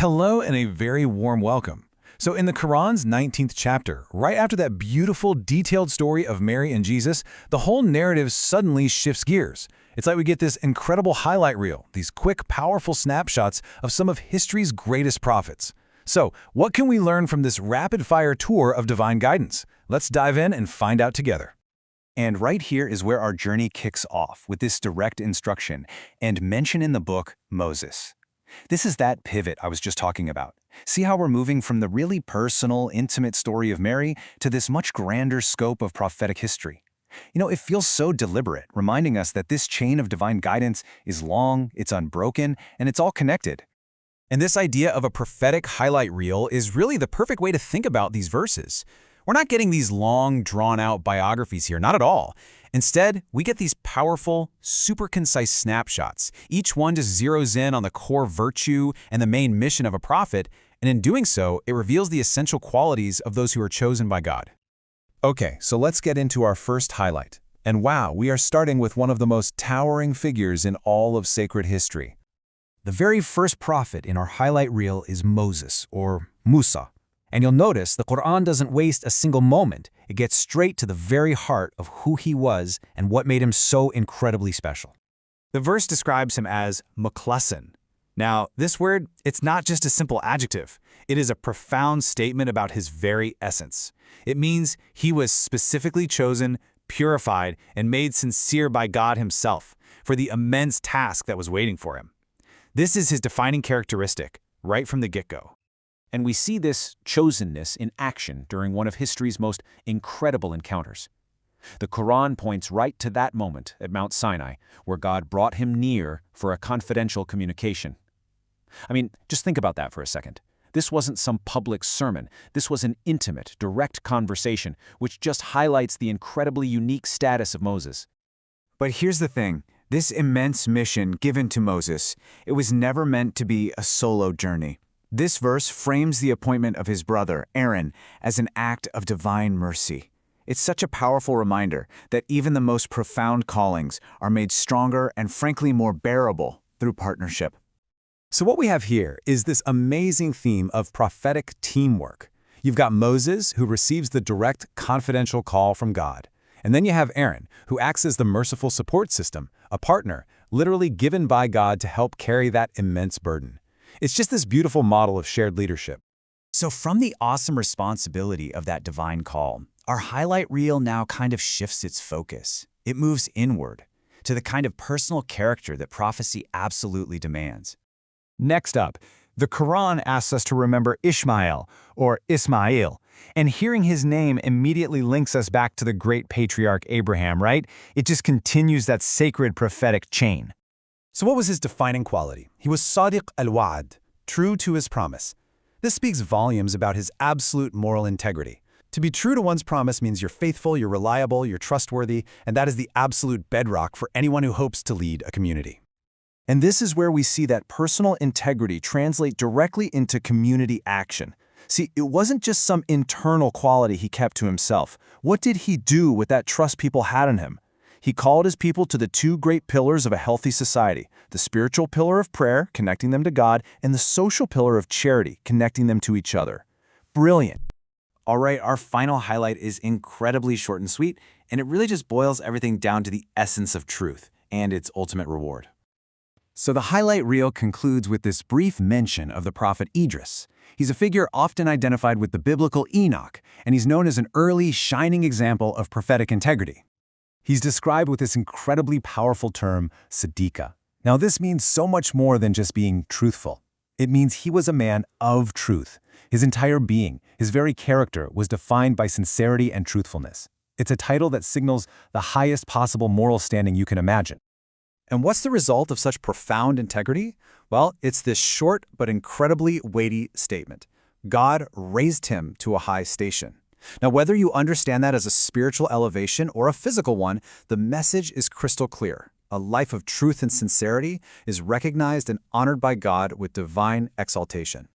Hello and a very warm welcome. So in the Quran's 19th chapter, right after that beautiful, detailed story of Mary and Jesus, the whole narrative suddenly shifts gears. It's like we get this incredible highlight reel, these quick, powerful snapshots of some of history's greatest prophets. So, what can we learn from this rapid-fire tour of divine guidance? Let's dive in and find out together. And right here is where our journey kicks off with this direct instruction and mention in the book Moses. This is that pivot I was just talking about. See how we're moving from the really personal, intimate story of Mary to this much grander scope of prophetic history. It feels so deliberate, reminding us that this chain of divine guidance is long, it's unbroken, and it's all connected. And this idea of a prophetic highlight reel is really the perfect way to think about these verses. We're not getting these long, drawn-out biographies here, not at all. Instead, we get these powerful, super concise snapshots. Each one just zeroes in on the core virtue and the main mission of a prophet, and in doing so, it reveals the essential qualities of those who are chosen by God. Okay, so let's get into our first highlight. And wow, we are starting with one of the most towering figures in all of sacred history. The very first prophet in our highlight reel is Moses, or Musa. And you'll notice the Quran doesn't waste a single moment. It gets straight to the very heart of who he was and what made him so incredibly special. The verse describes him as mukhlasin. Now, this word, it's not just a simple adjective. It is a profound statement about his very essence. It means he was specifically chosen, purified, and made sincere by God himself for the immense task that was waiting for him. This is his defining characteristic, right from the get-go. And we see this chosenness in action during one of history's most incredible encounters. The Quran points right to that moment at Mount Sinai, where God brought him near for a confidential communication. I mean, just think about that for a second. This wasn't some public sermon. This was an intimate, direct conversation, which just highlights the incredibly unique status of Moses. But here's the thing. This immense mission given to Moses, it was never meant to be a solo journey. This verse frames the appointment of his brother, Aaron, as an act of divine mercy. It's such a powerful reminder that even the most profound callings are made stronger and frankly more bearable through partnership. So what we have here is this amazing theme of prophetic teamwork. You've got Moses, who receives the direct, confidential call from God. And then you have Aaron, who acts as the merciful support system, a partner, literally given by God to help carry that immense burden. It's just this beautiful model of shared leadership. So from the awesome responsibility of that divine call, our highlight reel now kind of shifts its focus. It moves inward to the kind of personal character that prophecy absolutely demands. Next up, the Quran asks us to remember Ishmael, or Ismail, and hearing his name immediately links us back to the great patriarch Abraham, right? It just continues that sacred prophetic chain. So what was his defining quality? He was Sadiq al-Wa'ad, true to his promise. This speaks volumes about his absolute moral integrity. To be true to one's promise means you're faithful, you're reliable, you're trustworthy, and that is the absolute bedrock for anyone who hopes to lead a community. And this is where we see that personal integrity translate directly into community action. See, it wasn't just some internal quality he kept to himself. What did he do with that trust people had in him? He called his people to the two great pillars of a healthy society, the spiritual pillar of prayer, connecting them to God, and the social pillar of charity, connecting them to each other. Brilliant. All right, our final highlight is incredibly short and sweet, and it really just boils everything down to the essence of truth and its ultimate reward. So the highlight reel concludes with this brief mention of the prophet Idris. He's a figure often identified with the biblical Enoch, and he's known as an early, shining example of prophetic integrity. He's described with this incredibly powerful term, Siddiqa. Now this means so much more than just being truthful. It means he was a man of truth. His entire being, his very character, was defined by sincerity and truthfulness. It's a title that signals the highest possible moral standing you can imagine. And what's the result of such profound integrity? Well, it's this short but incredibly weighty statement. God raised him to a high station. Now, whether you understand that as a spiritual elevation or a physical one, the message is crystal clear. A life of truth and sincerity is recognized and honored by God with divine exaltation.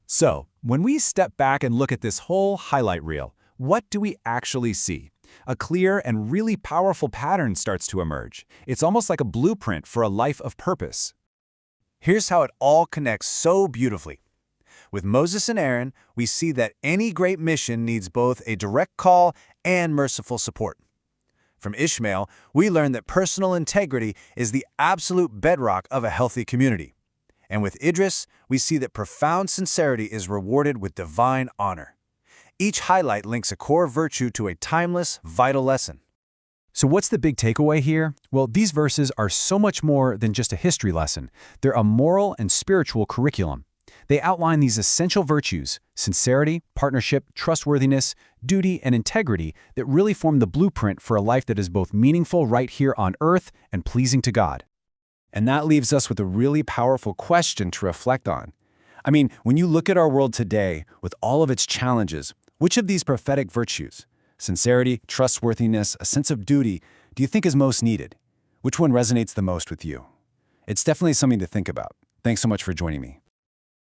So, when we step back and look at this whole highlight reel, what do we actually see? A clear and really powerful pattern starts to emerge. It's almost like a blueprint for a life of purpose. Here's how it all connects so beautifully. With Moses and Aaron, we see that any great mission needs both a direct call and merciful support. From Ishmael, we learn that personal integrity is the absolute bedrock of a healthy community. And with Idris, we see that profound sincerity is rewarded with divine honor. Each highlight links a core virtue to a timeless, vital lesson. So what's the big takeaway here? Well, these verses are so much more than just a history lesson. They're a moral and spiritual curriculum. They outline these essential virtues, sincerity, partnership, trustworthiness, duty, and integrity that really form the blueprint for a life that is both meaningful right here on earth and pleasing to God. And that leaves us with a really powerful question to reflect on. I mean, when you look at our world today, with all of its challenges, which of these prophetic virtues, sincerity, trustworthiness, a sense of duty, do you think is most needed? Which one resonates the most with you? It's definitely something to think about. Thanks so much for joining me.